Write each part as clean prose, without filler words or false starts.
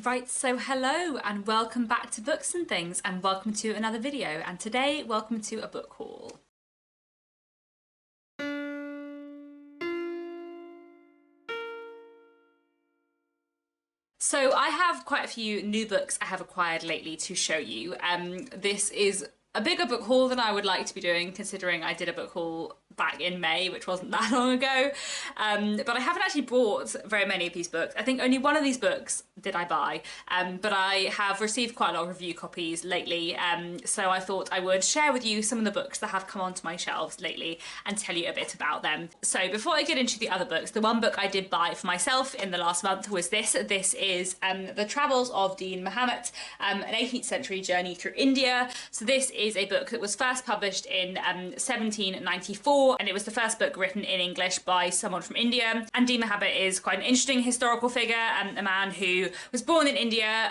Right, so hello and welcome back to Books and Things, and welcome to another video, and today welcome to a book haul. So I have quite a few new books I have acquired lately to show you. This is a bigger book haul than I would like to be doing, considering I did a book haul back in May, which wasn't that long ago. But I haven't actually bought very many of these books. I think only one of these books did I buy, but I have received quite a lot of review copies lately, so I thought I would share with you some of the books that have come onto my shelves lately and tell you a bit about them. So before I get into the other books, the one book I did buy for myself in the last month was this. This is The Travels of Deen Muhammad, an 18th century journey through India. So this is a book that was first published in 1794, and it was the first book written in English by someone from India. And Deen Muhammad is quite an interesting historical figure, a man who was born in India,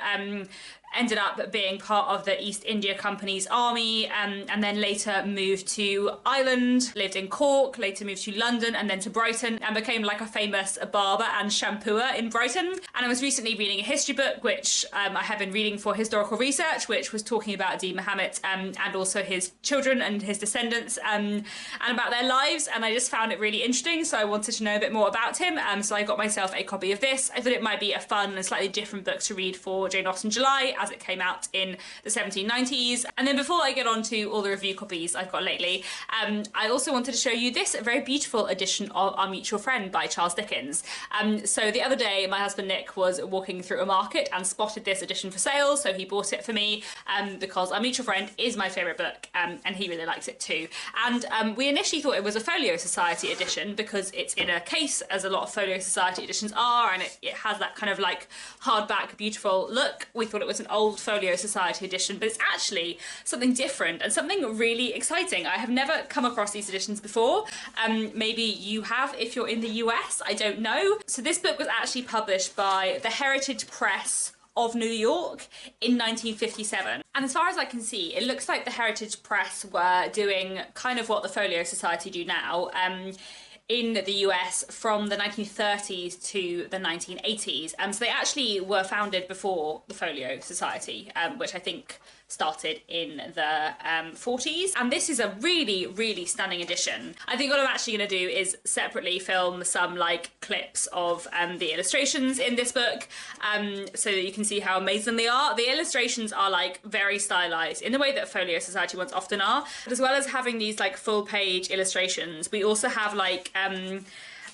ended up being part of the East India Company's army, and then later moved to Ireland, lived in Cork, later moved to London and then to Brighton, and became like a famous barber and shampooer in Brighton. And I was recently reading a history book, which I have been reading for historical research, which was talking about Deen Muhammad and also his children and his descendants, and about their lives, and I just found it really interesting, so I wanted to know a bit more about him, so I got myself a copy of this. I thought it might be a fun and slightly different book to read for Jane Austen July, as it came out in the 1790s. And then before I get on to all the review copies I've got lately, I also wanted to show you this very beautiful edition of Our Mutual Friend by Charles Dickens. So the other day my husband Nick was walking through a market and spotted this edition for sale, so he bought it for me because Our Mutual Friend is my favourite book, and he really likes it too. And we initially thought it was a Folio Society edition because it's in a case, as a lot of Folio Society editions are, and it has that kind of like hardback beautiful look. We thought it was an old Folio Society edition, but it's actually something different and something really exciting. I have never come across these editions before. Maybe you have if you're in the US, I don't know. So this book was actually published by the Heritage Press of New York in 1957. And as far as I can see, it looks like the Heritage Press were doing kind of what the Folio Society do now, in the US from the 1930s to the 1980s. So they actually were founded before the Folio Society, which I think started in the 40s. And this is a really, really stunning edition. I think what I'm actually going to do is separately film some like clips of the illustrations in this book, so that you can see how amazing they are. The illustrations are like very stylized in the way that Folio Society ones often are, but as well as having these like full page illustrations, we also have like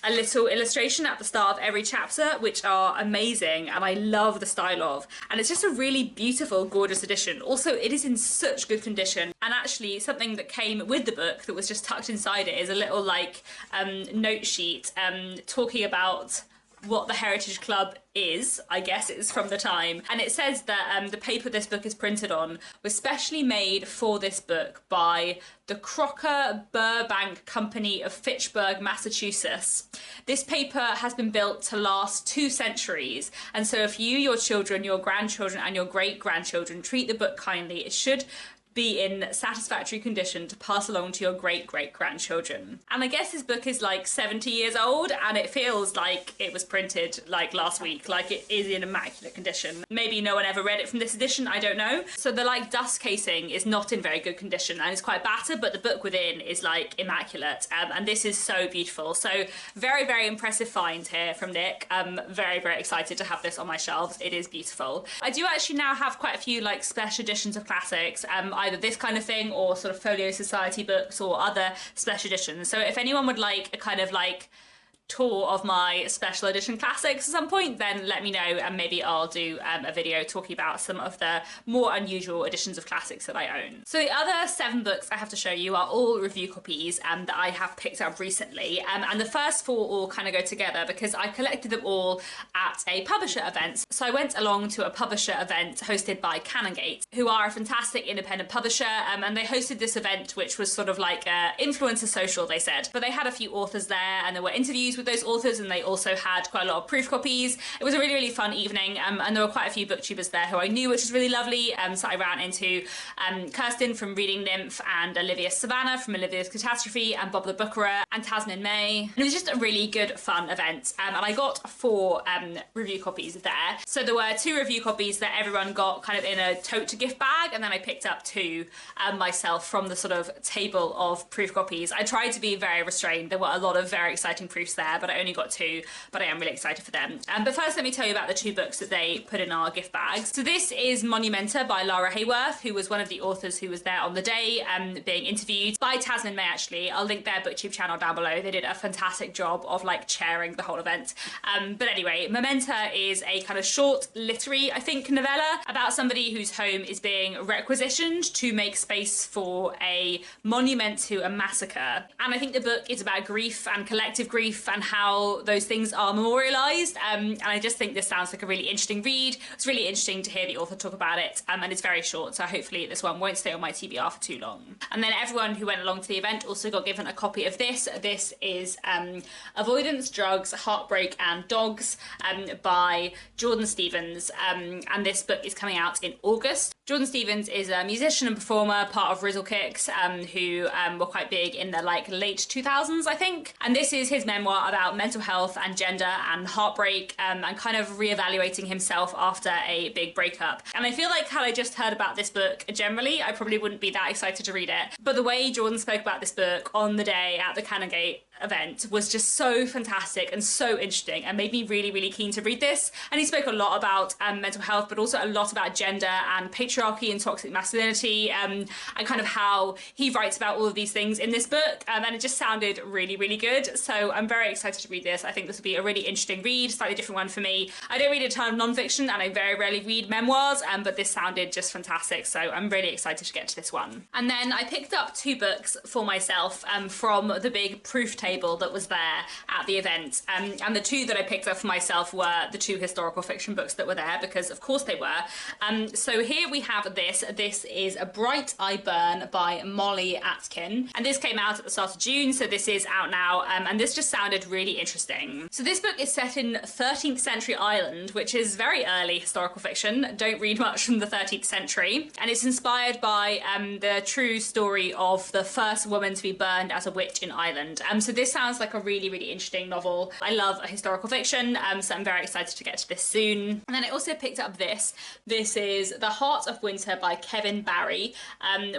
a little illustration at the start of every chapter, which are amazing and I love the style of. And it's just a really beautiful, gorgeous edition. Also, it is in such good condition. And actually something that came with the book that was just tucked inside it is a little like note sheet talking about what the Heritage Club is. I guess it's from the time, and it says that the paper this book is printed on was specially made for this book by the Crocker Burbank Company of Fitchburg, Massachusetts. This paper has been built to last 2 centuries, and so if you, your children, your grandchildren and your great-grandchildren treat the book kindly, it should be in satisfactory condition to pass along to your great-great-grandchildren. And I guess this book is like 70 years old, and it feels like it was printed like last week, like it is in immaculate condition. Maybe no one ever read it from this edition, I don't know. So the like dust casing is not in very good condition and it's quite battered, but the book within is like immaculate, and this is so beautiful. So very, very impressive find here from Nick. I'm very, very excited to have this on my shelves. It is beautiful. I do actually now have quite a few like special editions of classics, either this kind of thing or sort of Folio Society books or other special editions. So if anyone would like a kind of like tour of my special edition classics at some point, then let me know and maybe I'll do a video talking about some of the more unusual editions of classics that I own. So the other 7 books I have to show you are all review copies that I have picked up recently, and the first 4 all kind of go together because I collected them all at a publisher event. So I went along to a publisher event hosted by Canongate, who are a fantastic independent publisher, and they hosted this event which was sort of like influencer social, they said, but they had a few authors there and there were interviews with those authors, and they also had quite a lot of proof copies. It was a really, really fun evening, and there were quite a few booktubers there who I knew, which was really lovely. So I ran into Kirsten from Reading Nymph, and Olivia-Savannah from Olivia's Catastrophe, and Bob the Bookerer, and Tazmyn-Mei. And it was just a really good, fun event. And I got 4 review copies there. So there were 2 review copies that everyone got kind of in a tote to gift bag, and then I picked up 2 myself from the sort of table of proof copies. I tried to be very restrained. There were a lot of very exciting proofs there, but I only got 2, but I am really excited for them. But first, let me tell you about the 2 books that they put in our gift bags. So this is Monumenta by Lara Hayworth, who was one of the authors who was there on the day being interviewed by Tazmyn-Mei, actually. I'll link their booktube channel down below. They did a fantastic job of like chairing the whole event. But anyway, Momenta is a kind of short literary, I think, novella about somebody whose home is being requisitioned to make space for a monument to a massacre. And I think the book is about grief and collective grief and how those things are memorialised. And I just think this sounds like a really interesting read. It's really interesting to hear the author talk about it, and it's very short, so hopefully this one won't stay on my TBR for too long. And then everyone who went along to the event also got given a copy of this. This is Avoidance, Drugs, Heartbreak and Dogs by Jordan Stevens, and this book is coming out in August. Jordan Stevens is a musician and performer, part of Rizzle Kicks, who were quite big in the like late 2000s, I think. And this is his memoir about mental health and gender and heartbreak, and kind of reevaluating himself after a big breakup. And I feel like had I just heard about this book generally, I probably wouldn't be that excited to read it. But the way Jordan spoke about this book on the day at the Canongate event was just so fantastic and so interesting, and made me really, really keen to read this. And he spoke a lot about mental health, but also a lot about gender and patriarchy and toxic masculinity, and kind of how he writes about all of these things in this book. And it just sounded really, really good. So I'm very excited to read this. I think this will be a really interesting read, slightly different one for me. I don't read a ton of non-fiction, and I very rarely read memoirs, but this sounded just fantastic. So I'm really excited to get to this one. And then I picked up 2 books for myself from the big proof table that was there at the event. And the 2 that I picked up for myself were the 2 historical fiction books that were there, because of course they were. So here we have this. This is A Bright I Burn by Molly Atkin. And this came out at the start of June, so this is out now. And this just sounded really interesting. So this book is set in 13th century Ireland, which is very early historical fiction. Don't read much from the 13th century. And it's inspired by the true story of the first woman to be burned as a witch in Ireland. So this sounds like a really, really interesting novel. I love historical fiction, so I'm very excited to get to this soon. And then I also picked up this. This is The Heart of Winter by Kevin Barry,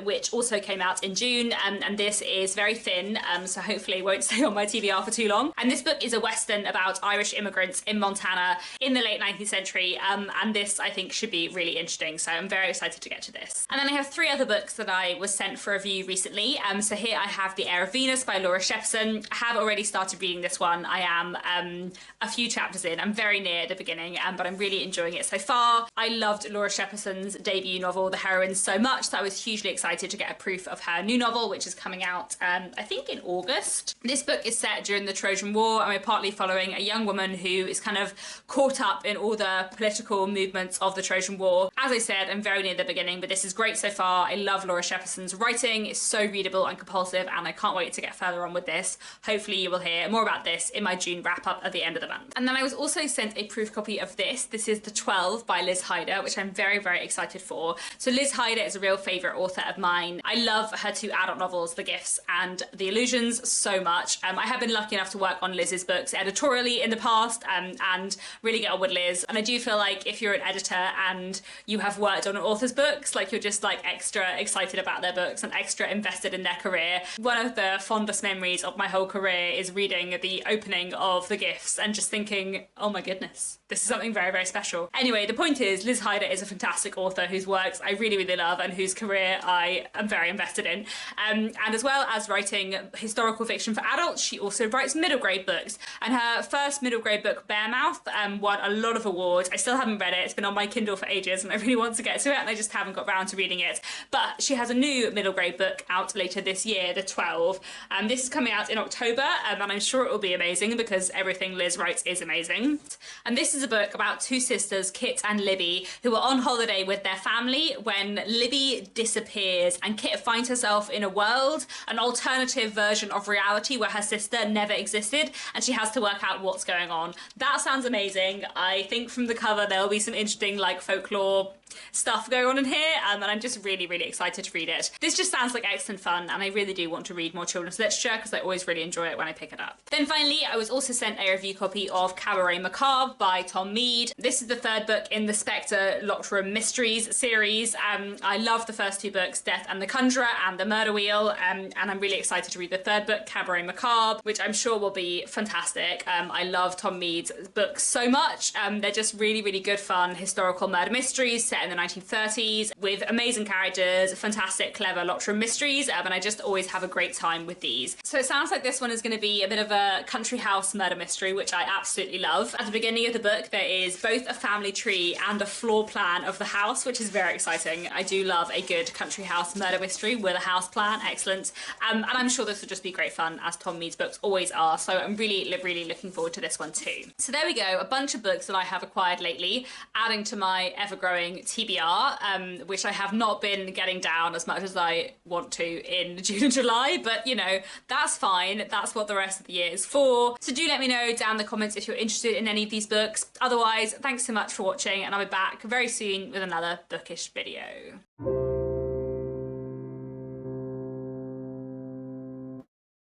which also came out in June, and this is very thin, so hopefully it won't stay on my TBR for too long. And this book is a western about Irish immigrants in Montana in the late 19th century, and this I think should be really interesting, so I'm very excited to get to this. And then I have 3 other books that I was sent for review recently. So here I have The Air of Venus by Laura Shepperson. I have already started reading this one. I am a few chapters in. I'm very near the beginning, but I'm really enjoying it so far. I loved Laura Shepperson's debut novel, The Heroine, so much that I was hugely excited to get a proof of her new novel, which is coming out, I think, in August. This book is set during the Trojan War, and we're partly following a young woman who is kind of caught up in all the political movements of the Trojan War. As I said, I'm very near the beginning, but this is great so far. I love Laura Shepperson's writing. It's so readable and compulsive, and I can't wait to get further on with this. Hopefully you will hear more about this in my June wrap-up at the end of the month. And then I was also sent a proof copy of this. This is The 12 by Liz Hyder, which I'm very, very excited for. So Liz Hyder is a real favourite author of mine. I love her 2 adult novels, The Gifts and The Illusions, so much. I have been lucky enough to work on Liz's books editorially in the past, and really get on with Liz. And I do feel like if you're an editor and you have worked on an author's books, like you're just like extra excited about their books and extra invested in their career. One of the fondest memories of my whole career is reading the opening of The Gifts and just thinking, oh my goodness, this is something very, very special. Anyway, the point is, Liz Hyder is a fantastic author whose works I really, really love and whose career I am very invested in. And as well as writing historical fiction for adults, she also writes middle grade books. And her first middle grade book, Bearmouth, won a lot of awards. I still haven't read it. It's been on my Kindle for ages and I really want to get to it, and I just haven't got round to reading it. But she has a new middle grade book out later this year, The 12. This is coming out in October, and I'm sure it will be amazing because everything Liz writes is amazing. And this is a book about two sisters, Kit and Libby, who are on holiday with their family when Libby disappears and Kit finds herself in a world, an alternative version of reality where her sister never existed, and she has to work out what's going on. That sounds amazing. I think from the cover there'll be some interesting like folklore stuff going on in here, and I'm just really excited to read it. This just sounds like excellent fun, and I really do want to read more children's literature because I always really enjoy it when I pick it up. Then finally, I was also sent a review copy of Cabaret Macabre by Tom Mead. This is the third book in the Spectre Locked Room Mysteries series. I love the first two books, Death and the Conjurer and The Murder Wheel, and I'm really excited to read the third book, Cabaret Macabre, which I'm sure will be fantastic. I love Tom Mead's books so much. They're just really good fun historical murder mysteries set in the 1930s with amazing characters, fantastic, clever locked room mysteries, and I just always have a great time with these. So it sounds like this one is going to be a bit of a country house murder mystery, which I absolutely love. At the beginning of the book, there is both a family tree and a floor plan of the house, which is very exciting. I do love a good country house murder mystery with a house plan, excellent. And I'm sure this will just be great fun, as Tom Mead's books always are, so I'm really looking forward to this one too. So there we go, a bunch of books that I have acquired lately, adding to my ever-growing TBR, which I have not been getting down as much as I want to in June and July, but you know, that's fine. That's what the rest of the year is for. So do let me know down in the comments if you're interested in any of these books. Otherwise, thanks so much for watching, and I'll be back very soon with another bookish video.